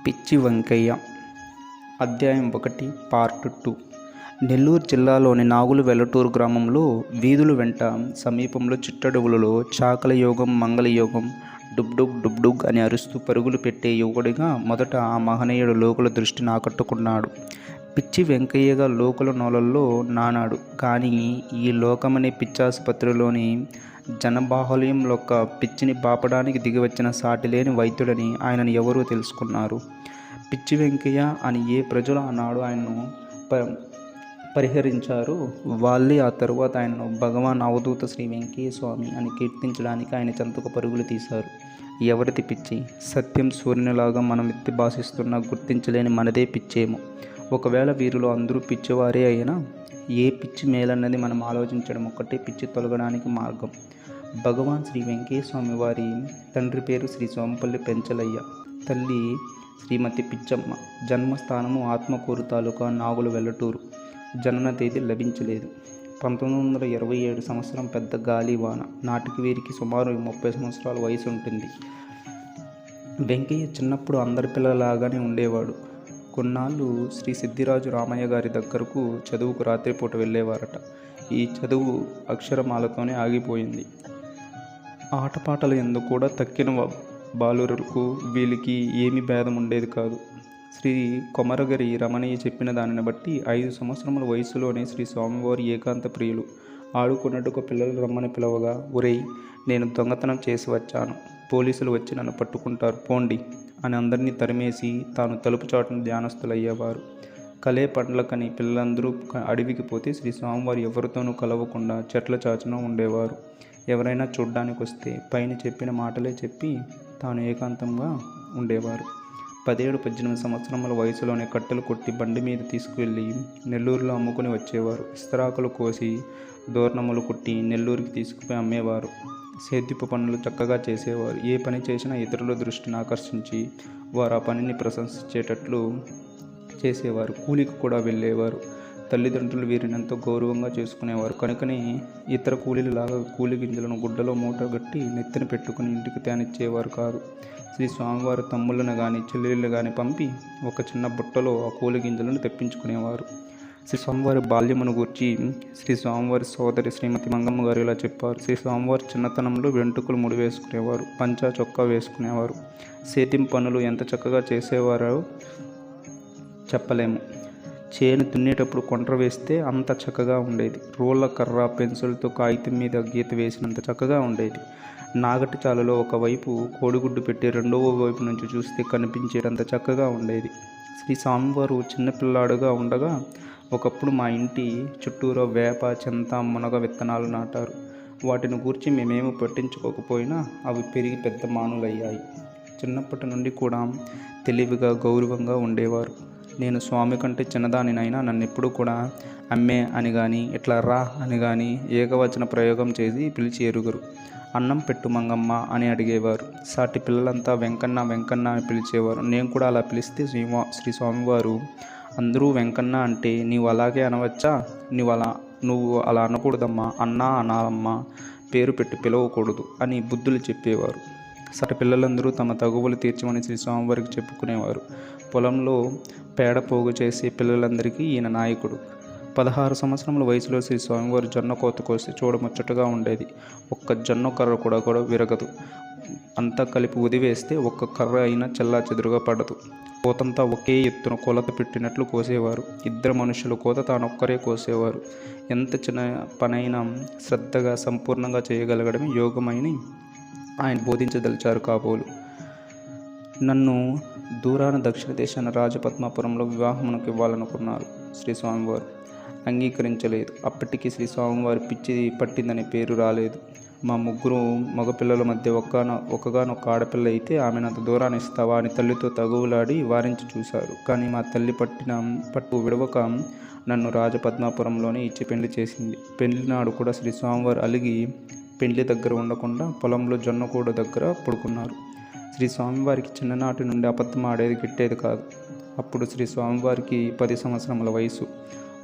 పిచ్చి వెంకయ్య. అధ్యాయం 1 పార్ట్ 2. నెల్లూరు జిల్లాలోని నాగులు వెల్లటూరు గ్రామంలో వీధుల వెంట సమీపంలో చిట్టడవులలో చాకల యోగం మంగళయోగం డుబ్డుగ్ డుబ్డుగ్ అని అరుస్తూ పరుగులు పెట్టే యువకుడిగా మొదట ఆ మహనీయుడు లోకుల దృష్టిని ఆకట్టుకున్నాడు. పిచ్చి వెంకయ్యగా లోకుల నోలల్లో నానాడు. కానీ ఈ లోకమనే పిచ్చాసుపత్రిలోని జనబాహుల్యంలో పిచ్చిని బాపడానికి దిగివచ్చిన సాటిలేని వైద్యుడని ఆయనను ఎవరూ తెలుసుకున్నారు. పిచ్చి వెంకయ్య అని ఏ ప్రజలు ఆనాడు ఆయనను పరిహరించారో వాళ్ళే ఆ తరువాత ఆయనను భగవాన్ అవధూత శ్రీ వెంకయ్య స్వామి అని కీర్తించడానికి ఆయన చెంతకు పరుగులు తీశారు. ఎవరిది పిచ్చి? సత్యం సూర్యునిలాగా మనం ఎత్తి భాషిస్తున్నా గుర్తించలేని మనదే పిచ్చేమో. ఒకవేళ వీరిలో అందరూ పిచ్చివారే అయినా ఏ పిచ్చి మేలన్నది మనం ఆలోచించడం ఒక్కటే పిచ్చి తొలగడానికి మార్గం. భగవాన్ శ్రీ వెంకయ్య స్వామి వారి తండ్రి పేరు శ్రీ సోంపల్లి పెంచలయ్య, తల్లి శ్రీమతి పిచ్చమ్మ. జన్మస్థానము ఆత్మకూరు తాలూకా నాగులు వెల్లటూరు. జనన తేదీ లభించలేదు. 1927 సంవత్సరం పెద్ద గాలివాన నాటికి వీరికి సుమారు 30 సంవత్సరాల వయసు ఉంటుంది. వెంకయ్య చిన్నప్పుడు అందరి పిల్లలాగానే ఉండేవాడు. కొన్నాళ్ళు శ్రీ సిద్ధిరాజు రామయ్య గారి దగ్గరకు చదువుకు రాత్రిపూట వెళ్ళేవారట. ఈ చదువు అక్షరమాలతోనే ఆగిపోయింది. ఆటపాటలు ఎందుకు కూడా తక్కిన బాలురులకు వీళ్ళకి ఏమీ భేదం ఉండేది కాదు. శ్రీ కొమరగిరి రమణయ్య చెప్పిన దానిని బట్టి 5 సంవత్సరముల వయసులోనే శ్రీ స్వామివారి ఏకాంత ప్రియులు. ఆడుకున్నట్టుకు పిల్లలు రమ్మని పిలవగా, ఒరేయ్, నేను దొంగతనం చేసి వచ్చాను, పోలీసులు వచ్చి నన్ను పట్టుకుంటారు, పోండి అని అందరినీ తరిమేసి తాను తలుపు చాటున ధ్యానస్థులయ్యేవారు. కలే పండ్లకని పిల్లలందరూ అడవికి పోతే శ్రీ స్వామివారు ఎవరితోనూ కలవకుండా చెట్ల చాచున ఉండేవారు. ఎవరైనా చూడ్డానికి వస్తే పైన చెప్పిన మాటలే చెప్పి తాను ఏకాంతంగా ఉండేవారు. 17-18 సంవత్సరముల వయసులోనే కట్టెలు కొట్టి బండి మీద తీసుకువెళ్ళి నెల్లూరులో అమ్ముకుని వచ్చేవారు. ఇస్తరాకులు కోసి దోర్ణములు కుట్టి నెల్లూరుకి తీసుకుపోయి అమ్మేవారు. సేద్యపు పనులు చక్కగా చేసేవారు. ఏ పని చేసినా ఇతరుల దృష్టిని ఆకర్షించి వారు ఆ పనిని ప్రశంసించేటట్లు చేసేవారు. కూలికి కూడా వెళ్ళేవారు. తల్లిదండ్రులు వీరిని ఎంతో గౌరవంగా చేసుకునేవారు. కనుకనే ఇతర కూలీలలాగా కూలి గింజలను గుడ్డలో మూట గట్టి నెత్తిన పెట్టుకుని ఇంటికి తేనిచ్చేవారు కాదు. శ్రీ స్వామివారి తమ్ముళ్ళను కానీ చెల్లెళ్ళు కానీ పంపి ఒక చిన్న బుట్టలో ఆ కూలి గింజలను తెప్పించుకునేవారు. శ్రీ స్వామివారి బాల్యమును గూర్చి శ్రీ స్వామివారి సోదరి శ్రీమతి మంగమ్మ గారు ఇలా చెప్పారు. శ్రీ స్వామివారి చిన్నతనంలో వెంట్రుకలు ముడి వేసుకునేవారు, పంచా చొక్కా వేసుకునేవారు. సేద్యం పనులు ఎంత చక్కగా చేసేవారో చెప్పలేము. చేను దున్నేటప్పుడు కొంట్ర వేస్తే అంత చక్కగా ఉండేది. రోళ్ళ కర్ర పెన్సిల్తో కాగితం మీద గీత వేసినంత చక్కగా ఉండేది. నాగటి చాలులో ఒకవైపు కోడిగుడ్డు పెట్టి రెండవ వైపు నుంచి చూస్తే కనిపించేటంత చక్కగా ఉండేది. శ్రీ స్వామివారు చిన్నపిల్లాడుగా ఉండగా ఒకప్పుడు మా ఇంటి చుట్టూరా వేప చింత మునగ విత్తనాలు నాటారు. వాటిని గూర్చి మేమేమీ పట్టించుకోకపోయినా అవి పెరిగి పెద్ద మానులయ్యాయి. చిన్నప్పటి నుండి కూడా తెలివిగా గౌరవంగా ఉండేవారు. నేను స్వామి కంటే చిన్నదానినైనా నన్ను ఎప్పుడూ కూడా అమ్మే అని కానీ ఇట్లా రా అని కానీ ఏకవచన ప్రయోగం చేసి పిలిచి ఎరుగరు. అన్నం పెట్టు మంగమ్మ అని అడిగేవారు. సాటి పిల్లలంతా వెంకన్న వెంకన్న అని పిలిచేవారు. నేను కూడా అలా పిలిస్తే శ్రీ స్వామివారు, అందరూ వెంకన్న అంటే నీవు అలాగే అనవచ్చా, నువ్వు అలా అనకూడదమ్మా, అన్నా అనాలమ్మా, పేరు పెట్టి పిలవకూడదు అని బుద్ధులు చెప్పేవారు. సట పిల్లలందరూ తమ తగువులు తీర్చమని శ్రీ స్వామివారికి చెప్పుకునేవారు. పొలంలో పేడ పోగు చేసే పిల్లలందరికీ ఈయన నాయకుడు. 16 సంవత్సరముల వయసులో శ్రీ స్వామివారి జొన్న కోత కోసి చూడముచ్చటగా ఉండేది. ఒక్క జొన్న కర్ర కూడా విరగదు. అంతా కలిపి ఉదివేస్తే ఒక్క కర్ర అయినా చెల్లా చెదురుగా పడదు. కోతంతా ఒకే ఎత్తున కొలత పెట్టినట్లు కోసేవారు. 2 మనుషుల కోత తానొక్కరే కోసేవారు. ఎంత చిన్న పనైనా శ్రద్ధగా సంపూర్ణంగా చేయగలగడమే యోగమని ఆయన బోధించదలిచారు కాబోలు. నన్ను దూరాన దక్షిణ దేశాన రాజపద్మాపురంలో వివాహమునకు ఇవ్వాలనుకున్నారు. శ్రీ స్వామివారు అంగీకరించలేదు. అప్పటికి శ్రీ స్వామివారి పిచ్చి పట్టిందనే పేరు రాలేదు. మా 3 మగపిల్లల మధ్య ఒకగానొక్క ఆడపిల్ల అయితే ఆమెను అంత దూరాన్ని ఇస్తావా అని తల్లితో తగువులాడి వారించి చూశారు. కానీ మా తల్లి పట్టు విడవక నన్ను రాజపద్మాపురంలోనే ఇచ్చి పెళ్లి చేసింది. పెళ్లి నాడు కూడా శ్రీ స్వామివారు అలిగి పెళ్లి దగ్గర ఉండకుండా పొలంలో జొన్నకూడ దగ్గర పడుకున్నారు. శ్రీ స్వామివారికి చిన్ననాటి నుండి అబద్ధం ఆడేది గిట్టేది కాదు. అప్పుడు శ్రీ స్వామివారికి 10 సంవత్సరముల వయసు.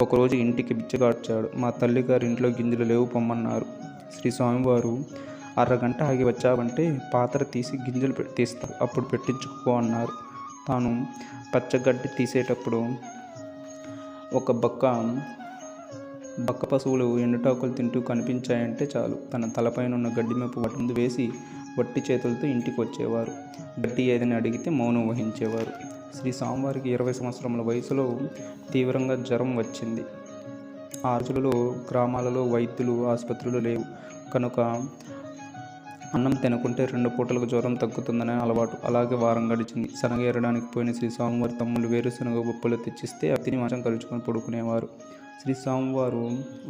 ఒకరోజు ఇంటికి బిచ్చగాడ్చాడు. మా తల్లిగారు ఇంట్లో గింజలు లేవు పొమ్మన్నారు. శ్రీ స్వామివారు, అరగంట ఆగి వచ్చావంటే పాత్ర తీసి గింజలు తీస్తారు, అప్పుడు పెట్టించుకో అన్నారు. తాను పచ్చగడ్డి తీసేటప్పుడు ఒక బక్క పశువులు ఎండుటాకులు తింటూ కనిపించాయంటే చాలు తన తలపైన ఉన్న గడ్డి మెప్పు వాటి ముందు వేసి వట్టి చేతులతో ఇంటికి వచ్చేవారు. గడ్డి ఏదని అడిగితే మౌనం వహించేవారు. శ్రీ స్వామివారికి 20 సంవత్సరముల వయసులో తీవ్రంగా జ్వరం వచ్చింది. ఆ రోజులలో గ్రామాలలో వైద్యులు, ఆసుపత్రులు లేవు కనుక అన్నం తినకుంటే 2 పూటలకు జ్వరం తగ్గుతుందనే అలవాటు. అలాగే వారం గడిచింది. శనగ ఏరడానికి పోయిన శ్రీ స్వామివారి తమ్ముళ్ళు వేరుశనగ బొప్పలు తెచ్చిస్తే అవి తిని మంచం కలుచుకొని పడుకునేవారు. శ్రీ స్వామివారు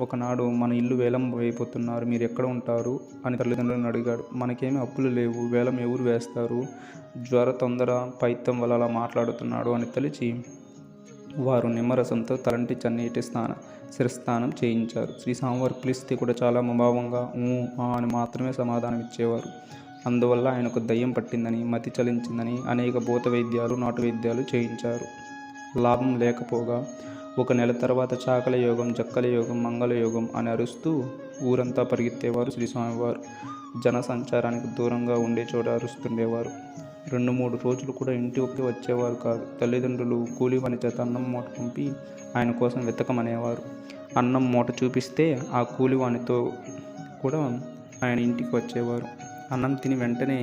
ఒకనాడు మన ఇల్లు వేలం వేయబోతున్నారు, మీరు ఎక్కడ ఉంటారు అని తల్లిదండ్రులను అడిగాడు. మనకేమీ అప్పులు లేవు, వేలం ఎవరు వేస్తారు, జ్వర తొందర పైత్యం వల్ల అలా మాట్లాడుతున్నాడు అని తలిచి వారు నిమ్మరసంతో తలంటి చన్నీటి శిరస్నానం చేయించారు. శ్రీ స్వామివారు పిలిస్తే కూడా చాలా ముభావంగా అని మాత్రమే సమాధానం ఇచ్చేవారు. అందువల్ల ఆయనకు దయ్యం పట్టిందని, మతి చలించిందని అనేక భూత వైద్యాలు, నాటు వైద్యాలు చేయించారు. లాభం లేకపోగా 1 నెల తర్వాత చాకల యోగం, జక్కల యోగం, మంగళ యోగం అని అరుస్తూ ఊరంతా పరిగెత్తేవారు. శ్రీ స్వామివారు జన సంచారానికి దూరంగా ఉండే చోట అరుస్తుండేవారు. 2-3 రోజులు కూడా ఇంటికి వచ్చేవారు కాదు. తల్లిదండ్రులు కూలి పని చేత అన్నం మూట పంపి ఆయన కోసం వెతకమనేవారు. అన్నం మూట చూపిస్తే ఆ కూలివానితో కూడా ఆయన ఇంటికి వచ్చేవారు. అన్నం తిని వెంటనే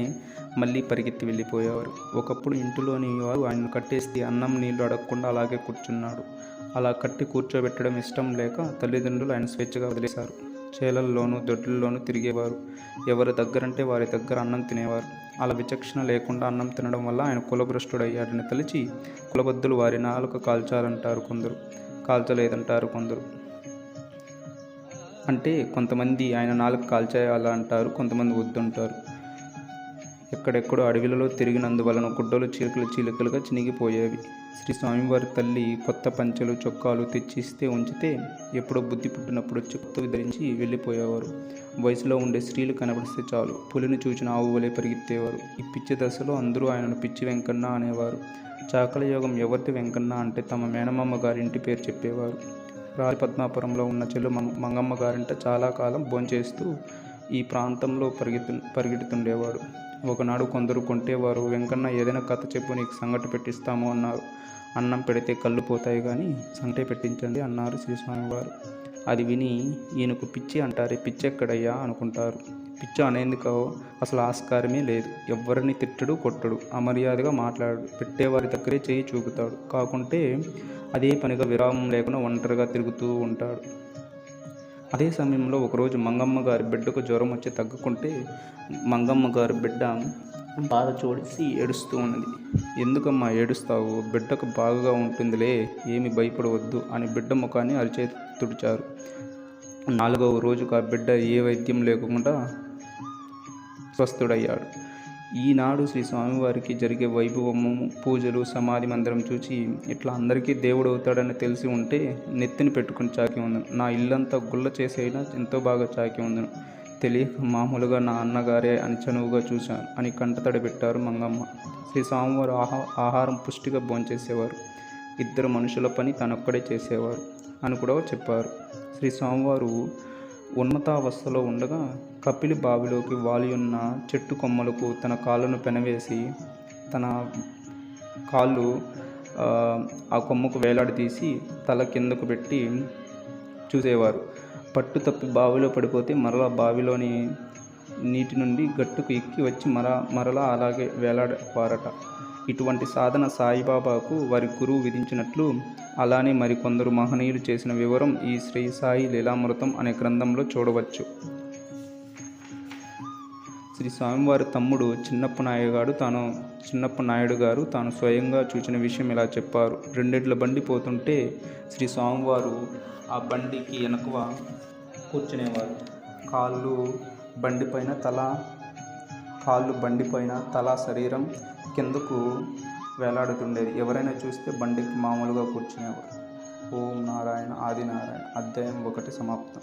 మళ్ళీ పరిగెత్తి వెళ్ళిపోయేవారు. ఒకప్పుడు ఇంటిలోని వారు ఆయన కట్టేసి అన్నం నీళ్లు అడగకుండా అలాగే కూర్చున్నాడు. అలా కట్టి కూర్చోబెట్టడం ఇష్టం లేక తల్లిదండ్రులు ఆయన స్వేచ్ఛగా వదిలేశారు. చేలల్లోనూ దొడ్లలోనూ తిరిగేవారు. ఎవరి దగ్గరంటే వారి దగ్గర అన్నం తినేవారు. అలా విచక్షణ లేకుండా అన్నం తినడం వల్ల ఆయన కులభ్రష్టుడయ్యాడని తలిచి కులబద్దులు వారి నాలుక కాల్చాలంటారు కొందరు, కాల్చలేదంటారు కొందరు. అంటే కొంతమంది ఆయన నాలుక కాల్చేయాలంటారు, కొంతమంది వద్దంటారు. ఎక్కడెక్కడో అడవిలలో తిరిగినందువలన గుడ్డలు చీలికలుగా చినిగిపోయేవి. శ్రీ స్వామివారి తల్లి కొత్త పంచెలు, చొక్కాలు తెచ్చిస్తే ఉంచితే ఎప్పుడో బుద్ధి పుట్టినప్పుడు వచ్చి కొత్తవి ధరించి వెళ్ళిపోయేవారు. వయసులో ఉండే స్త్రీలు కనబడిస్తే చాలు పులిని చూచిన ఆవు వలె పరిగెత్తేవారు. ఈ పిచ్చి దశలో అందరూ ఆయనను పిచ్చి వెంకన్న అనేవారు. చాకల యోగం ఎవరిది వెంకన్న అంటే తమ మేనమామ గారి ఇంటి పేరు చెప్పేవారు. రాజపద్మాపురంలో ఉన్న చెల్లు మంగమ్మ గారింట చాలా కాలం భోంచేస్తూ ఈ ప్రాంతంలో పరిగెడుతుండేవాడు. ఒకనాడు కొందరు కొంటేవారు, వెంకన్న ఏదైనా కథ చెప్పు, నీకు సంగటి పెట్టిస్తాము అన్నారు. అన్నం పెడితే కళ్ళు పోతాయి కానీ సంగటే పెట్టించండి అన్నారు శ్రీ స్వామివారు. అది విని ఈయనకు పిచ్చి అంటారే, పిచ్చి ఎక్కడయ్యా అనుకుంటారు. పిచ్చి అనేందుకు అసలు ఆస్కారమే లేదు. ఎవరిని తిట్టడు, కొట్టడు, అమర్యాదగా మాట్లాడు, పెట్టేవారి దగ్గరే చేయి చూపుతాడు. కాకుంటే అదే పనిగా విరామం లేకుండా ఒంటరిగా తిరుగుతూ ఉంటాడు. అదే సమయంలో ఒకరోజు మంగమ్మ గారి బిడ్డకు జ్వరం వచ్చి తగ్గుకుంటే మంగమ్మ గారి బిడ్డ బాధ చూసి ఏడుస్తూ ఉన్నది. ఎందుకమ్మా ఏడుస్తావు, బిడ్డకు బాగా ఉంటుందిలే, ఏమి భయపడవద్దు అని బిడ్డ ముఖాన్ని అరిచేతి తుడిచారు. 4వ రోజుకు ఆ బిడ్డ ఏ వైద్యం లేకుండా స్వస్థుడయ్యాడు. ఈనాడు శ్రీ స్వామివారికి జరిగే వైభవము, పూజలు, సమాధి మందిరం చూసి ఇట్లా అందరికీ దేవుడు అవుతాడని తెలిసి ఉంటే నెత్తిని పెట్టుకుని చాకి ఉందను. నా ఇల్లంతా గుల్ల చేసైనా ఎంతో బాగా చాకి ఉందను. తెలియక మామూలుగా నా అన్నగారే అని చనువుగా చూశాను అని కంటతడి పెట్టారు మంగమ్మ. శ్రీ స్వామివారు ఆహారం పుష్టిగా భోంచేసేవారు. 2 మనుషుల పని తనొక్కడే చేసేవారు అని కూడా చెప్పారు. శ్రీ స్వామివారు ఉన్నతావస్థలో ఉండగా కపిలి బావిలోకి వాలి ఉన్న చెట్టు కొమ్మలకు తన కాళ్ళను పెనవేసి తన కాళ్ళు ఆ కొమ్మకు వేలాడదీసి తల కిందకు పెట్టి చూసేవారు. పట్టు తప్పి బావిలో పడిపోతే మరలా బావిలోని నీటి నుండి గట్టుకు ఎక్కి వచ్చి మరలా అలాగే వేలాడవారట. ఇటువంటి సాధన సాయిబాబాకు వారి గురువు విధించినట్లు అలానే మరికొందరు మహనీయులు చేసిన వివరం ఈ శ్రీ సాయి లీలామృతం అనే గ్రంథంలో చూడవచ్చు. శ్రీ స్వామివారి తమ్ముడు చిన్నప్ప నాయుడు గారు తాను స్వయంగా చూసిన విషయం ఇలా చెప్పారు. 2 ఎడ్ల బండి పోతుంటే శ్రీ స్వామివారు ఆ బండికి వెనక కూర్చునేవారు. కాళ్ళు బండిపైన తల శరీరం కిందకు వేలాడుతుండేది. ఎవరైనా చూస్తే బండికి మామూలుగా కూర్చునేవారు. ఓం నారాయణ ఆది నారాయణ. అధ్యాయం 1 సమాప్తం.